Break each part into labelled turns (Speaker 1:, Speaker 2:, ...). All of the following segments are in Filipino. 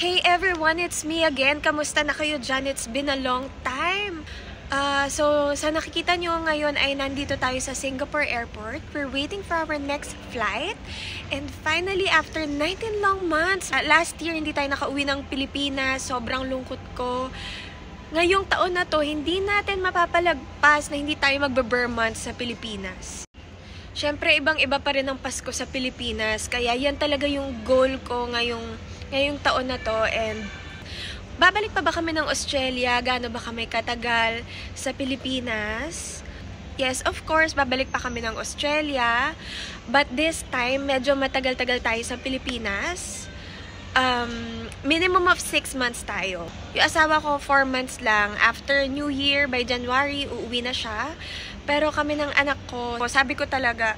Speaker 1: Hey everyone, it's me again. Kamusta na kayo dyan? It's been a long time. So, sa nakikita nyo ngayon ay nandito tayo sa Singapore Airport. We're waiting for our next flight. And finally, after 19 long months, last year hindi tayo nakauwi ng Pilipinas. Sobrang lungkot ko. Ngayong taon na to, hindi natin mapapalagpas na hindi tayo magbe-Burr months sa Pilipinas. Siyempre, ibang-iba pa rin ang Pasko sa Pilipinas. Kaya yan talaga yung goal ko ngayong taon na to. And babalik pa ba kami ng Australia? Gaano ba kami katagal sa Pilipinas? Yes, of course, babalik pa kami ng Australia. But this time, medyo matagal-tagal tayo sa Pilipinas. Minimum of 6 months tayo. Yung asawa ko, 4 months lang. After New Year, by January, uuwi na siya. Pero kami ng anak ko, sabi ko talaga,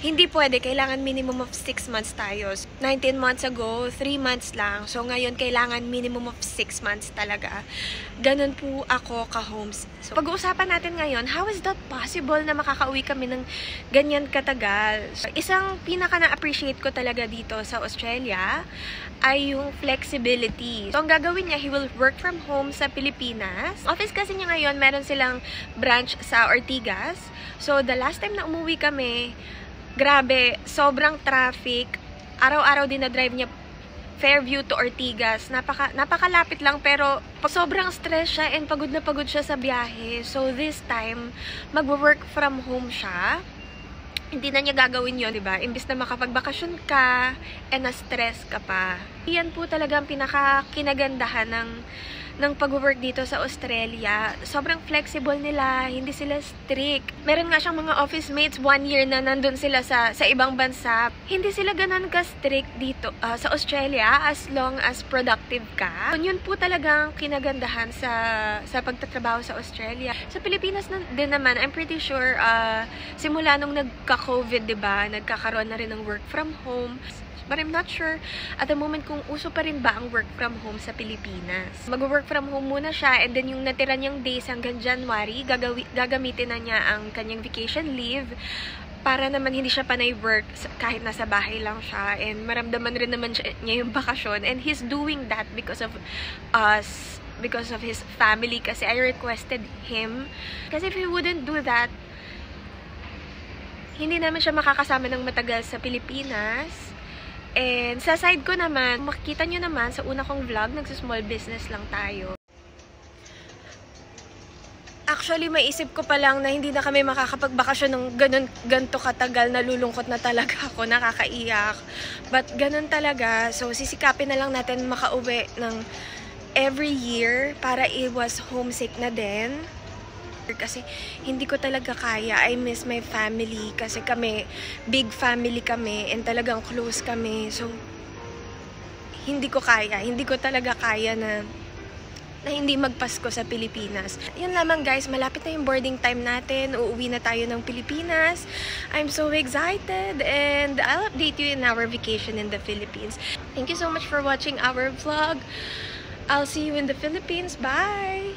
Speaker 1: hindi pwede. Kailangan minimum of 6 months tayo. 19 months ago, 3 months lang. So ngayon, kailangan minimum of 6 months talaga. Ganun po ako ka-homes. So pag-uusapan natin ngayon, how is that possible na makakauwi kami ng ganyan katagal? So, isang pinaka na-appreciate ko talaga dito sa Australia ay yung flexibility. So ang gagawin niya, he will work from home sa Pilipinas. Office kasi niya ngayon, meron silang branch sa Ortigas. So the last time na umuwi kami, grabe, sobrang traffic. Araw-araw din na drive niya Fairview to Ortigas. Napakalapit lang pero sobrang stress siya and pagod na pagod siya sa biyahe. So this time, mag-work from home siya. Hindi na niya gagawin yun, diba? Imbis na makapagbakasyon ka and na-stress ka pa. Yan po talaga ang pinaka-kinagandahan ng pag-work dito sa Australia. Sobrang flexible nila, hindi sila strict. Meron nga siyang mga office mates 1 year na nandun sila sa ibang bansa. Hindi sila ganun ka-strict dito sa Australia as long as productive ka. Yun po talagang kinagandahan sa pagtatrabaho sa Australia. Sa Pilipinas din naman, I'm pretty sure simula nung nagka-COVID, diba, nagkakaroon na rin ng work from home. But I'm not sure at the moment kung uso pa rin ba ang work from home sa Pilipinas. Mag-work from home muna siya and then yung natira niyang days hanggang January, gagamitin na niya ang kanyang vacation leave para naman hindi siya panay work kahit nasa bahay lang siya and maramdaman rin naman niya yung bakasyon. And he's doing that because of us, because of his family kasi I requested him. Kasi if he wouldn't do that, hindi naman siya makakasama ng matagal sa Pilipinas. And sa side ko naman, makikita nyo naman sa una kong vlog, nagsa-small business lang tayo. Actually, maisip ko pa lang na hindi na kami makakapagbakasyon ng ganito katagal, nalulungkot na talaga ako, nakakaiyak. But ganun talaga, so sisikapin na lang natin makauwi ng every year para iwas homesick na din. Kasi hindi ko talaga kaya. I miss my family kasi kami, big family kami and talagang close kami. So, hindi ko kaya. Hindi ko talaga kaya na hindi magpasko sa Pilipinas. Yan lamang guys, malapit na yung boarding time natin. Uuwi na tayo ng Pilipinas. I'm so excited and I'll update you in our vacation in the Philippines. Thank you so much for watching our vlog. I'll see you in the Philippines. Bye!